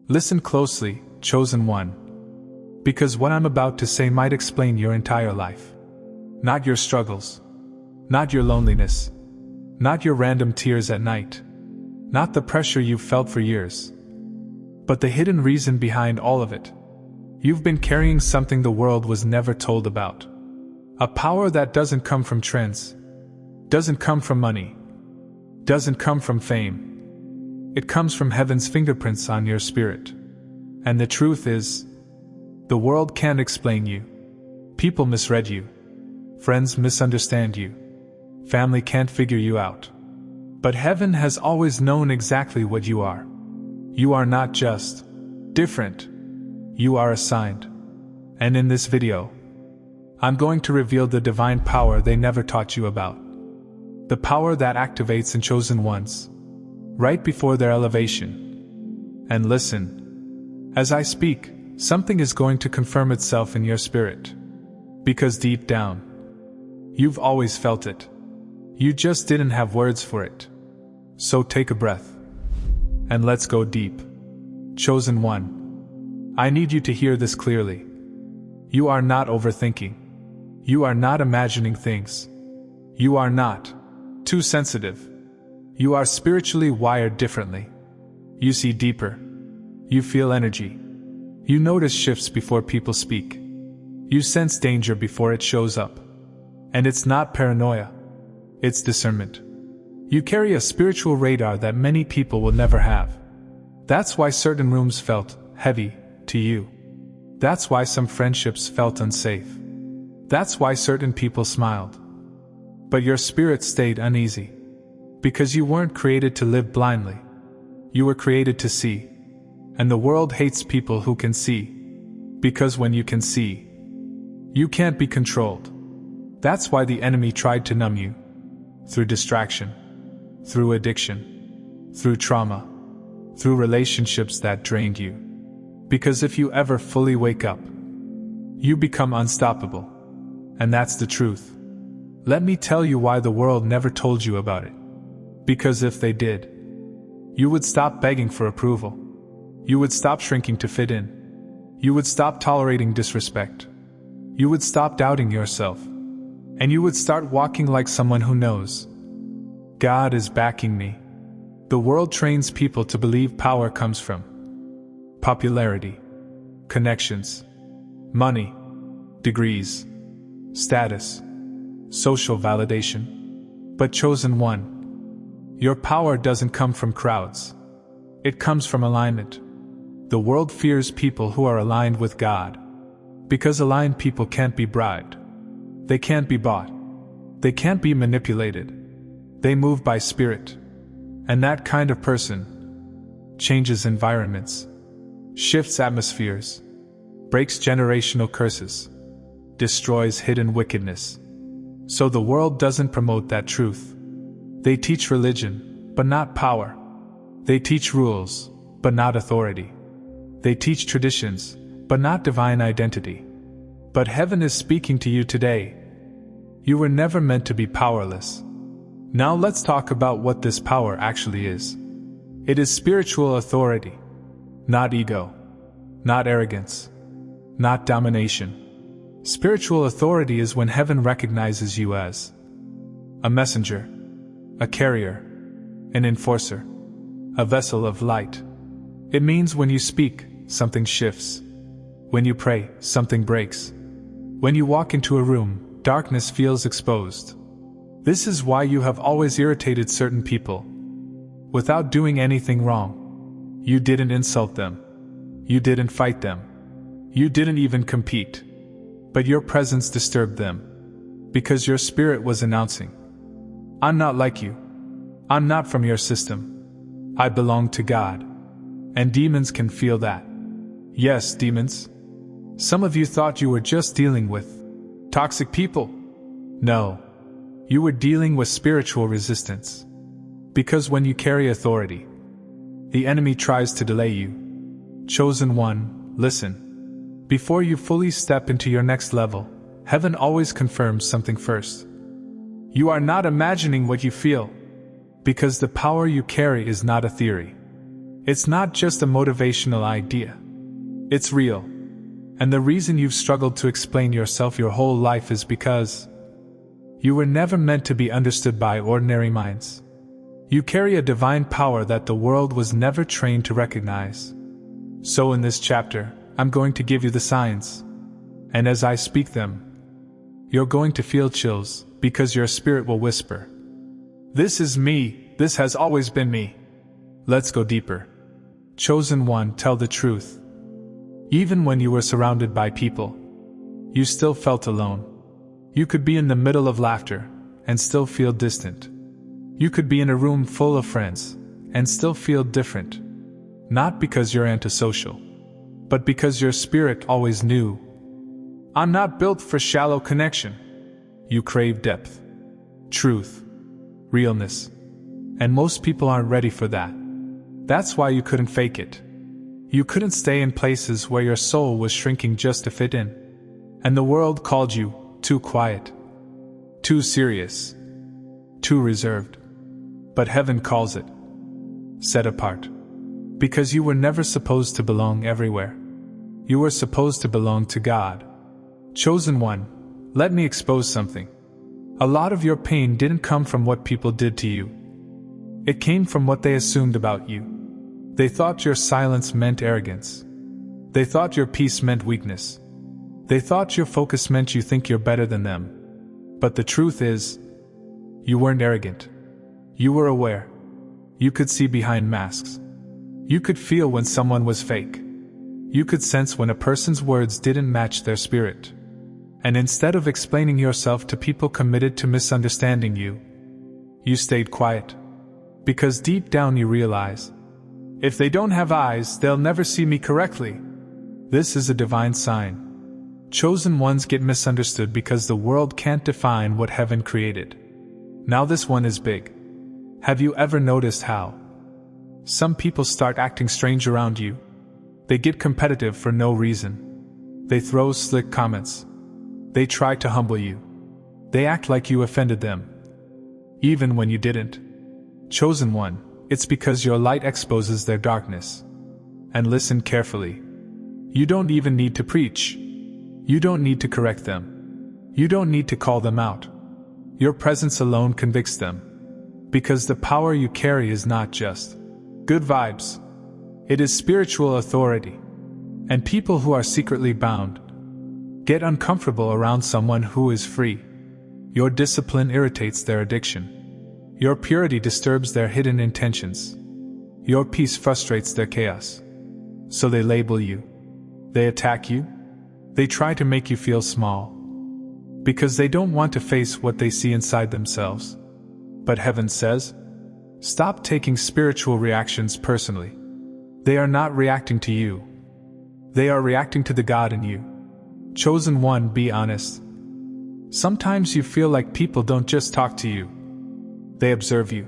Listen closely, chosen one. Because what I'm about to say might explain your entire life. Not your struggles. Not your loneliness. Not your random tears at night. Not the pressure you've felt for years. But the hidden reason behind all of it. You've been carrying something the world was never told about. A power that doesn't come from trends. Doesn't come from money. Doesn't come from fame. It comes from heaven's fingerprints on your spirit. And the truth is, the world can't explain you. People misread you. Friends misunderstand you. Family can't figure you out. But heaven has always known exactly what you are. You are not just different. You are assigned. And in this video, I'm going to reveal the divine power they never taught you about. The power that activates in chosen ones, right before their elevation. And listen, as I speak, something is going to confirm itself in your spirit. Because deep down, you've always felt it. You just didn't have words for it. So take a breath. And let's go deep. Chosen one. I need you to hear this clearly. You are not overthinking. You are not imagining things. You are not too sensitive. You are spiritually wired differently. You see deeper. You feel energy. You notice shifts before people speak. You sense danger before it shows up. And it's not paranoia. It's discernment. You carry a spiritual radar that many people will never have. That's why certain rooms felt heavy to you. That's why some friendships felt unsafe. That's why certain people smiled. But your spirit stayed uneasy. Because you weren't created to live blindly. You were created to see. And the world hates people who can see. Because when you can see, you can't be controlled. That's why the enemy tried to numb you. Through distraction. Through addiction. Through trauma. Through relationships that drained you. Because if you ever fully wake up, you become unstoppable. And that's the truth. Let me tell you why the world never told you about it. Because if they did, you would stop begging for approval. You would stop shrinking to fit in. You would stop tolerating disrespect. You would stop doubting yourself. And you would start walking like someone who knows. God is backing me. The world trains people to believe power comes from popularity, connections, money, degrees, status, social validation. But chosen one, your power doesn't come from crowds. It comes from alignment. The world fears people who are aligned with God. Because aligned people can't be bribed. They can't be bought. They can't be manipulated. They move by spirit. And that kind of person changes environments, shifts atmospheres, breaks generational curses, destroys hidden wickedness. So the world doesn't promote that truth. They teach religion, but not power. They teach rules, but not authority. They teach traditions, but not divine identity. But heaven is speaking to you today. You were never meant to be powerless. Now let's talk about what this power actually is. It is spiritual authority. Not ego. Not arrogance. Not domination. Spiritual authority is when heaven recognizes you as a messenger, a carrier, an enforcer, a vessel of light. It means when you speak, something shifts. When you pray, something breaks. When you walk into a room, darkness feels exposed. This is why you have always irritated certain people. Without doing anything wrong. You didn't insult them. You didn't fight them. You didn't even compete. But your presence disturbed them. Because your spirit was announcing, I'm not like you. I'm not from your system. I belong to God. And demons can feel that. Yes, demons. Some of you thought you were just dealing with toxic people. No. You were dealing with spiritual resistance. Because when you carry authority, the enemy tries to delay you. Chosen one, listen. Before you fully step into your next level, heaven always confirms something first. You are not imagining what you feel. Because the power you carry is not a theory. It's not just a motivational idea. It's real. And the reason you've struggled to explain yourself your whole life is because you were never meant to be understood by ordinary minds. You carry a divine power that the world was never trained to recognize. So in this chapter, I'm going to give you the signs. And as I speak them, you're going to feel chills, because your spirit will whisper, "This is me, this has always been me." Let's go deeper. Chosen one, tell the truth. Even when you were surrounded by people, you still felt alone. You could be in the middle of laughter and still feel distant. You could be in a room full of friends and still feel different. Not because you're antisocial, but because your spirit always knew, "I'm not built for shallow connection." You crave depth, truth, realness. And most people aren't ready for that. That's why you couldn't fake it. You couldn't stay in places where your soul was shrinking just to fit in. And the world called you too quiet, too serious, too reserved. But heaven calls it set apart. Because you were never supposed to belong everywhere. You were supposed to belong to God. Chosen one, let me expose something. A lot of your pain didn't come from what people did to you. It came from what they assumed about you. They thought your silence meant arrogance. They thought your peace meant weakness. They thought your focus meant you think you're better than them. But the truth is, you weren't arrogant. You were aware. You could see behind masks. You could feel when someone was fake. You could sense when a person's words didn't match their spirit. And instead of explaining yourself to people committed to misunderstanding you, you stayed quiet. Because deep down you realize, if they don't have eyes, they'll never see me correctly. This is a divine sign. Chosen ones get misunderstood because the world can't define what heaven created. Now this one is big. Have you ever noticed how some people start acting strange around you? They get competitive for no reason. They throw slick comments. They try to humble you. They act like you offended them, even when you didn't. Chosen one, it's because your light exposes their darkness. And listen carefully. You don't even need to preach. You don't need to correct them. You don't need to call them out. Your presence alone convicts them. Because the power you carry is not just good vibes. It is spiritual authority. And people who are secretly bound get uncomfortable around someone who is free. Your discipline irritates their addiction. Your purity disturbs their hidden intentions. Your peace frustrates their chaos. So they label you. They attack you. They try to make you feel small. Because they don't want to face what they see inside themselves. But heaven says, stop taking spiritual reactions personally. They are not reacting to you. They are reacting to the God in you. Chosen one, be honest. Sometimes you feel like people don't just talk to you. They observe you.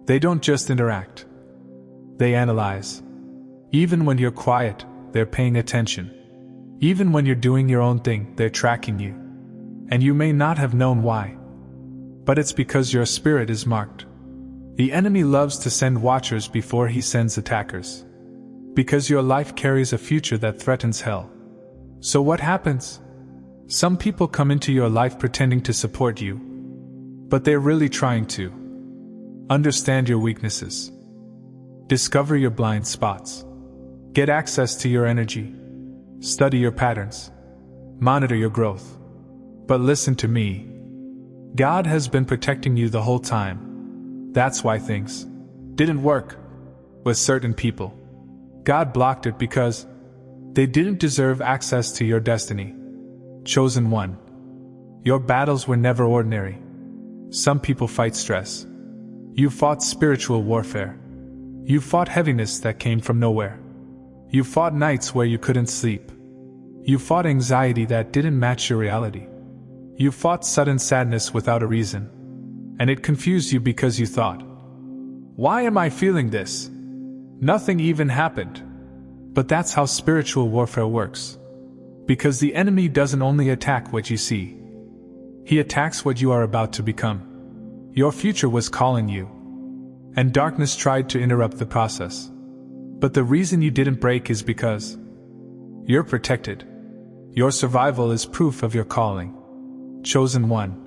They don't just interact. They analyze. Even when you're quiet, they're paying attention. Even when you're doing your own thing, they're tracking you. And you may not have known why. But it's because your spirit is marked. The enemy loves to send watchers before he sends attackers. Because your life carries a future that threatens hell. So what happens? Some people come into your life pretending to support you. But they're really trying to understand your weaknesses. Discover your blind spots. Get access to your energy. Study your patterns. Monitor your growth. But listen to me. God has been protecting you the whole time. That's why things didn't work with certain people. God blocked it because they didn't deserve access to your destiny. Chosen one. Your battles were never ordinary. Some people fight stress. You fought spiritual warfare. You fought heaviness that came from nowhere. You fought nights where you couldn't sleep. You fought anxiety that didn't match your reality. You fought sudden sadness without a reason. And it confused you because you thought, why am I feeling this? Nothing even happened. But that's how spiritual warfare works. Because the enemy doesn't only attack what you see. He attacks what you are about to become. Your future was calling you. And darkness tried to interrupt the process. But the reason you didn't break is because you're protected. Your survival is proof of your calling. Chosen one.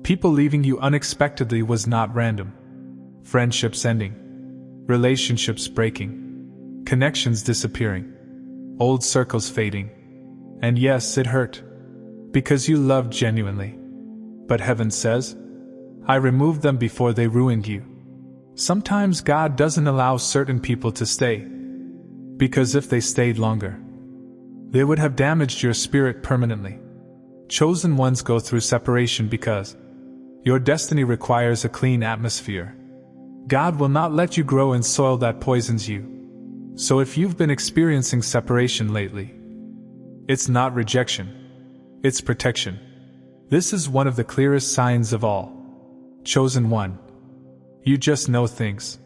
People leaving you unexpectedly was not random. Friendships ending. Relationships breaking. Connections disappearing. Old circles fading. And yes, it hurt. Because you loved genuinely. But heaven says, I removed them before they ruined you. Sometimes God doesn't allow certain people to stay. Because if they stayed longer, they would have damaged your spirit permanently. Chosen ones go through separation because your destiny requires a clean atmosphere. God will not let you grow in soil that poisons you. So if you've been experiencing separation lately, it's not rejection, it's protection. This is one of the clearest signs of all. Chosen one. You just know things.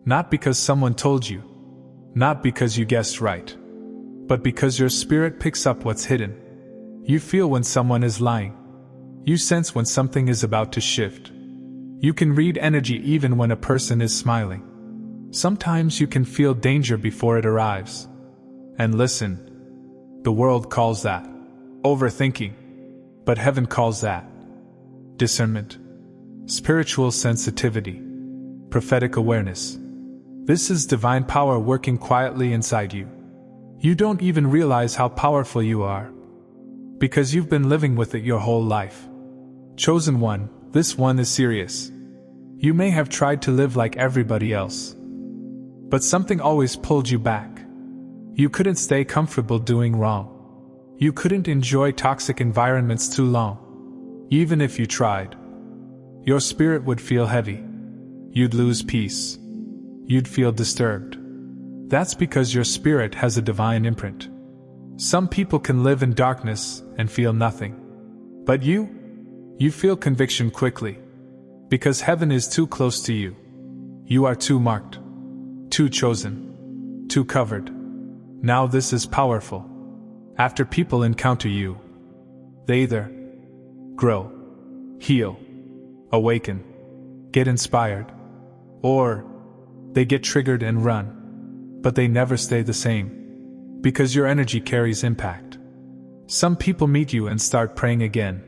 Not because someone told you. Not because you guessed right. But because your spirit picks up what's hidden. You feel when someone is lying. You sense when something is about to shift. You can read energy even when a person is smiling. Sometimes you can feel danger before it arrives. And listen, the world calls that overthinking. But heaven calls that discernment, spiritual sensitivity, prophetic awareness. This is divine power working quietly inside you. You don't even realize how powerful you are, because you've been living with it your whole life. Chosen one, this one is serious. You may have tried to live like everybody else, but something always pulled you back. You couldn't stay comfortable doing wrong. You couldn't enjoy toxic environments too long. Even if you tried, your spirit would feel heavy. You'd lose peace. You'd feel disturbed. That's because your spirit has a divine imprint. Some people can live in darkness and feel nothing. But you feel conviction quickly. Because heaven is too close to you. You are too marked. Too chosen. Too covered. Now this is powerful. After people encounter you, they either grow, heal, awaken, get inspired, or they get triggered and run. But they never stay the same. Because your energy carries impact. Some people meet you and start praying again.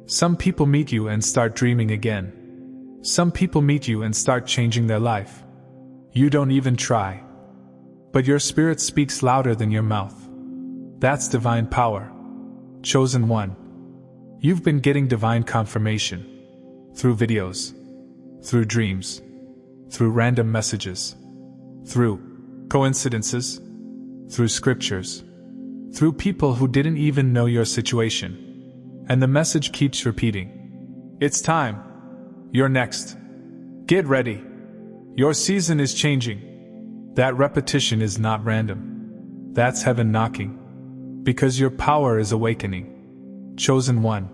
Some people meet you and start dreaming again. Some people meet you and start changing their life. You don't even try. But your spirit speaks louder than your mouth. That's divine power. Chosen one. You've been getting divine confirmation. Through videos. Through dreams. Through random messages. Through coincidences. Through scriptures. Through people who didn't even know your situation. And the message keeps repeating. It's time. You're next. Get ready. Your season is changing. That repetition is not random. That's heaven knocking. Because your power is awakening. Chosen one.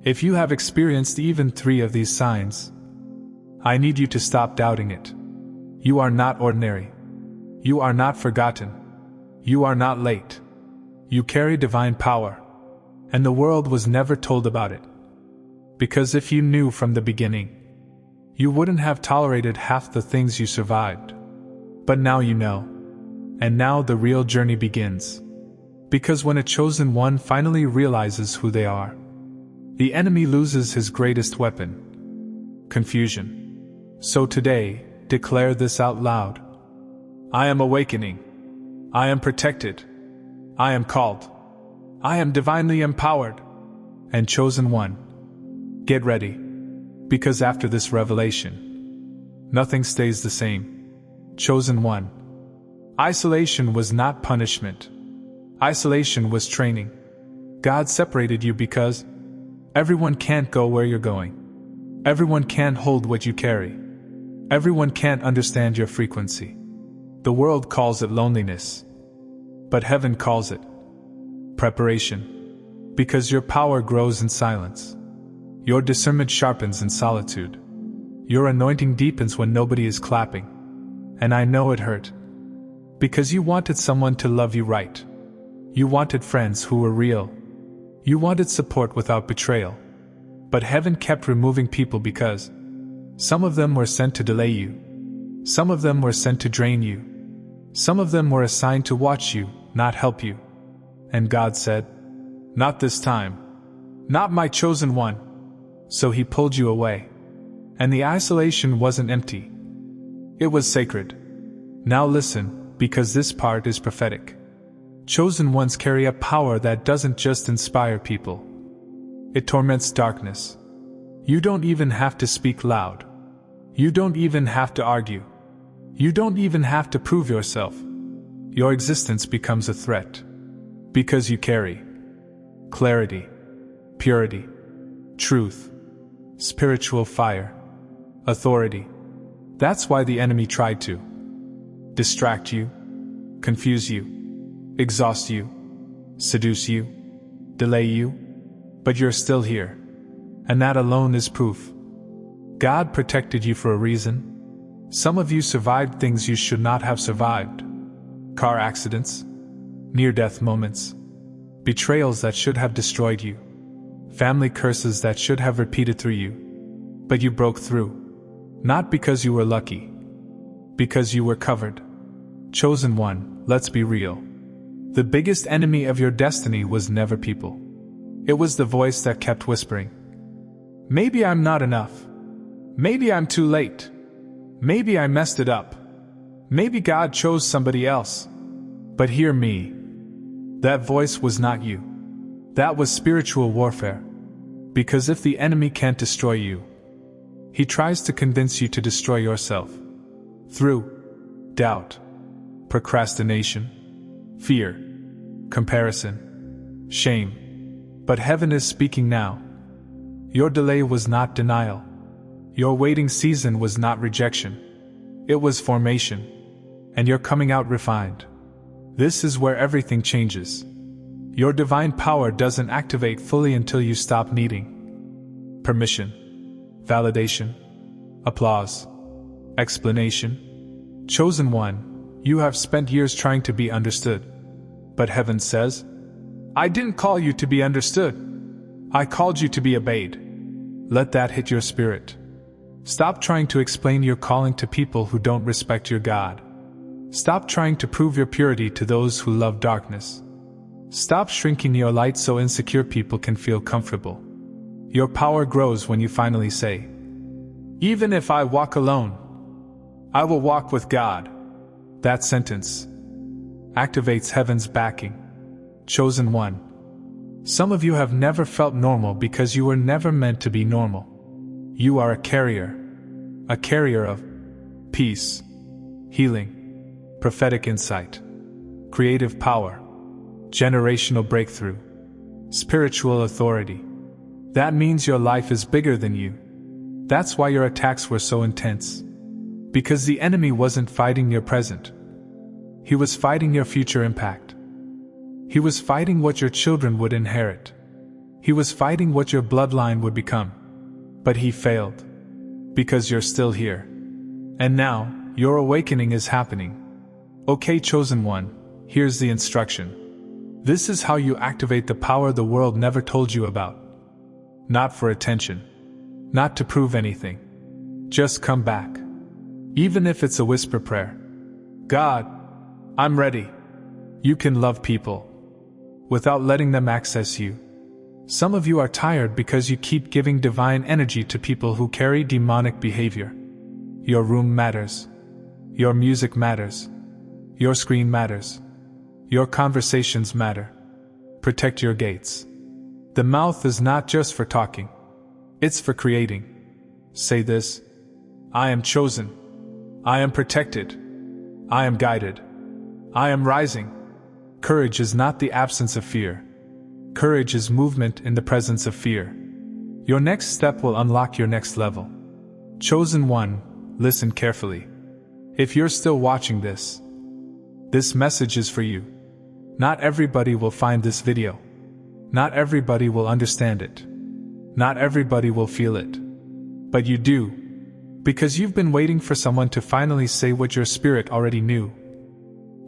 If you have experienced even 3 of these signs, I need you to stop doubting it. You are not ordinary. You are not forgotten. You are not late. You carry divine power. And the world was never told about it. Because if you knew from the beginning, you wouldn't have tolerated half the things you survived. But now you know. And now the real journey begins. Because when a chosen one finally realizes who they are, the enemy loses his greatest weapon: confusion. So today, declare this out loud. I am awakening. I am protected. I am called. I am divinely empowered. And chosen one, get ready. Because after this revelation, nothing stays the same. Chosen one. Isolation was not punishment. Isolation was training. God separated you because everyone can't go where you're going. Everyone can't hold what you carry. Everyone can't understand your frequency. The world calls it loneliness. But heaven calls it preparation. Because your power grows in silence. Your discernment sharpens in solitude. Your anointing deepens when nobody is clapping. And I know it hurt. Because you wanted someone to love you right. You wanted friends who were real. You wanted support without betrayal. But heaven kept removing people because some of them were sent to delay you. Some of them were sent to drain you. Some of them were assigned to watch you, not help you. And God said, "Not this time. Not my chosen one." So he pulled you away. And the isolation wasn't empty. It was sacred. Now listen, because this part is prophetic. Chosen ones carry a power that doesn't just inspire people. It torments darkness. You don't even have to speak loud. You don't even have to argue. You don't even have to prove yourself. Your existence becomes a threat. Because you carry clarity, purity, truth, spiritual fire, authority. That's why the enemy tried to distract you, confuse you, exhaust you, seduce you, delay you, but you're still here. And that alone is proof. God protected you for a reason. Some of you survived things you should not have survived. Car accidents, near-death moments, betrayals that should have destroyed you, family curses that should have repeated through you. But you broke through. Not because you were lucky. Because you were covered. Chosen one, let's be real. The biggest enemy of your destiny was never people. It was the voice that kept whispering, "Maybe I'm not enough. Maybe I'm too late. Maybe I messed it up. Maybe God chose somebody else." But hear me. That voice was not you. That was spiritual warfare. Because if the enemy can't destroy you, he tries to convince you to destroy yourself. Through doubt, procrastination, fear, comparison, shame. But heaven is speaking now. Your delay was not denial. Your waiting season was not rejection. It was formation. And you're coming out refined. This is where everything changes. Your divine power doesn't activate fully until you stop needing permission, validation, applause, explanation. Chosen one, you have spent years trying to be understood. But heaven says, "I didn't call you to be understood. I called you to be obeyed." Let that hit your spirit. Stop trying to explain your calling to people who don't respect your God. Stop trying to prove your purity to those who love darkness. Stop shrinking your light so insecure people can feel comfortable. Your power grows when you finally say, "Even if I walk alone, I will walk with God." That sentence activates heaven's backing. Chosen one. Some of you have never felt normal because you were never meant to be normal. You are a carrier of peace, healing, prophetic insight, creative power, generational breakthrough, spiritual authority. That means your life is bigger than you. That's why your attacks were so intense. Because the enemy wasn't fighting your present. He was fighting your future impact. He was fighting what your children would inherit. He was fighting what your bloodline would become. But he failed. Because you're still here. And now, your awakening is happening. Okay, chosen one, here's the instruction. This is how you activate the power the world never told you about. Not for attention. Not to prove anything. Just come back. Even if it's a whisper prayer. God, I'm ready. You can love people without letting them access you. Some of you are tired because you keep giving divine energy to people who carry demonic behavior. Your room matters. Your music matters. Your screen matters. Your conversations matter. Protect your gates. The mouth is not just for talking. It's for creating. Say this: I am chosen. I am protected. I am guided. I am rising. Courage is not the absence of fear. Courage is movement in the presence of fear. Your next step will unlock your next level. Chosen one, listen carefully. If you're still watching this message is for you. Not everybody will find this video. Not everybody will understand it. Not everybody will feel it. But you do. Because you've been waiting for someone to finally say what your spirit already knew.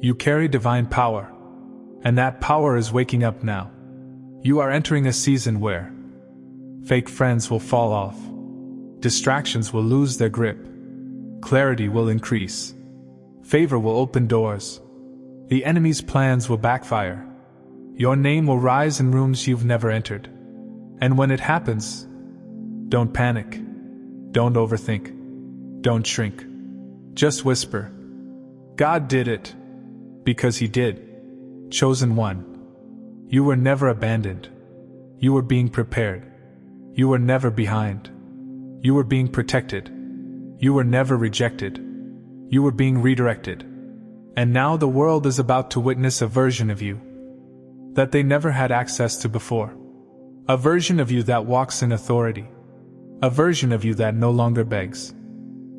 You carry divine power. And that power is waking up now. You are entering a season where fake friends will fall off. Distractions will lose their grip. Clarity will increase. Favor will open doors. The enemy's plans will backfire. Your name will rise in rooms you've never entered. And when it happens, don't panic. Don't overthink. Don't shrink. Just whisper, God did it. Because He did. Chosen one. You were never abandoned. You were being prepared. You were never behind. You were being protected. You were never rejected. You were being redirected. And now the world is about to witness a version of you that they never had access to before. A version of you that walks in authority. A version of you that no longer begs.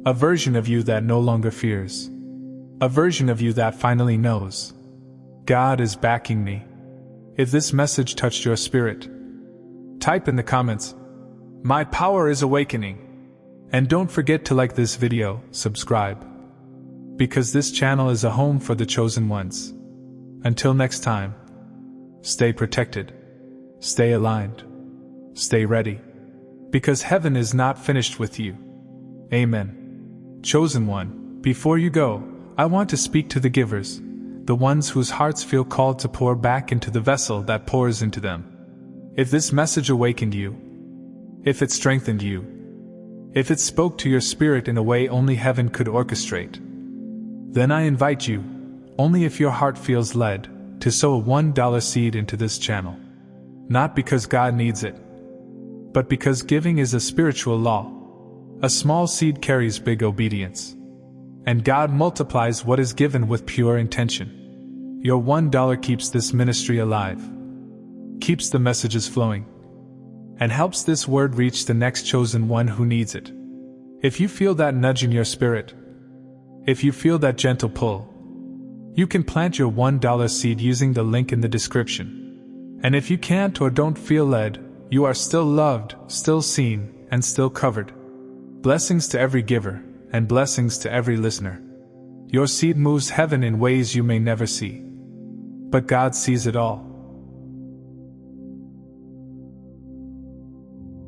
A version of you that no longer fears. A version of you that finally knows, God is backing me. If this message touched your spirit, type in the comments, my power is awakening. And don't forget to like this video, subscribe. Because this channel is a home for the chosen ones. Until next time, stay protected, stay aligned, stay ready. Because heaven is not finished with you. Amen. Chosen one, before you go, I want to speak to the givers, the ones whose hearts feel called to pour back into the vessel that pours into them. If this message awakened you, if it strengthened you, if it spoke to your spirit in a way only heaven could orchestrate, then I invite you, only if your heart feels led, to sow a $1 seed into this channel. Not because God needs it, but because giving is a spiritual law. A small seed carries big obedience. And God multiplies what is given with pure intention. Your $1 keeps this ministry alive, keeps the messages flowing, and helps this word reach the next chosen one who needs it. If you feel that nudge in your spirit, if you feel that gentle pull, you can plant your $1 seed using the link in the description. And if you can't or don't feel led, you are still loved, still seen, and still covered. Blessings to every giver, and blessings to every listener. Your seed moves heaven in ways you may never see. But God sees it all.